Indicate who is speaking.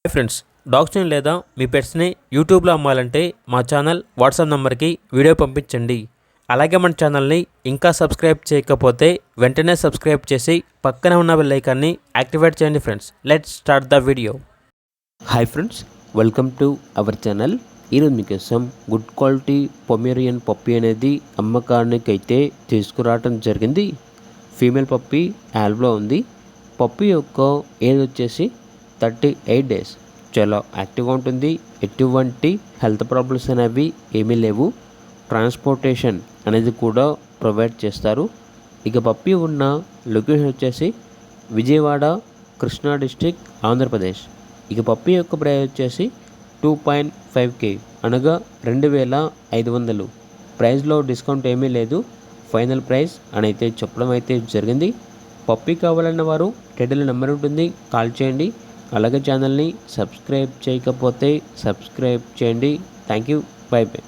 Speaker 1: Hi friends, డాగ్స్ని లేదా మీ పెట్స్ని యూట్యూబ్లో అమ్మాలంటే మా ఛానల్ వాట్సాప్ నెంబర్కి వీడియో పంపించండి. అలాగే మన ఛానల్ని ఇంకా సబ్స్క్రైబ్ చేయకపోతే వెంటనే సబ్స్క్రైబ్ చేసి పక్కనే ఉన్న బెల్ ఐకాన్ని యాక్టివేట్ చేయండి friends. Let's start the video. Hi friends, welcome to our channel. ఈరోజు మీకోసం గుడ్ క్వాలిటీ పొమేరియన్ పప్పీ అనేది అమ్మకానికి అయితే తీసుకురావడం జరిగింది. ఫీమేల్ పప్పీ యాల్బ్లో ఉంది. పప్పీ యొక్క ఏజ్ వచ్చేసి 38 డేస్. చాలా యాక్టివ్గా ఉంటుంది. ఎటువంటి హెల్త్ ప్రాబ్లమ్స్ అనేవి ఏమీ లేవు. ట్రాన్స్పోర్టేషన్ అనేది కూడా ప్రొవైడ్ చేస్తారు. ఇక పప్పీ ఉన్న లొకేషన్ వచ్చేసి విజయవాడ, కృష్ణా డిస్ట్రిక్ట్, ఆంధ్రప్రదేశ్. ఇక పప్పీ యొక్క ప్రైస్ వచ్చేసి 2.5K అనగా 2500. ప్రైస్లో డిస్కౌంట్ ఏమీ లేదు. ఫైనల్ ప్రైస్ అని అయితే చెప్పడం అయితే జరిగింది. పప్పీ కావాలన్న వారు టైటిల్ నెంబర్ ఉంటుంది, కాల్ చేయండి. అలాగే ఛానల్ని సబ్స్క్రైబ్ చేయకపోతే సబ్స్క్రైబ్ చేయండి. Thank you. By by.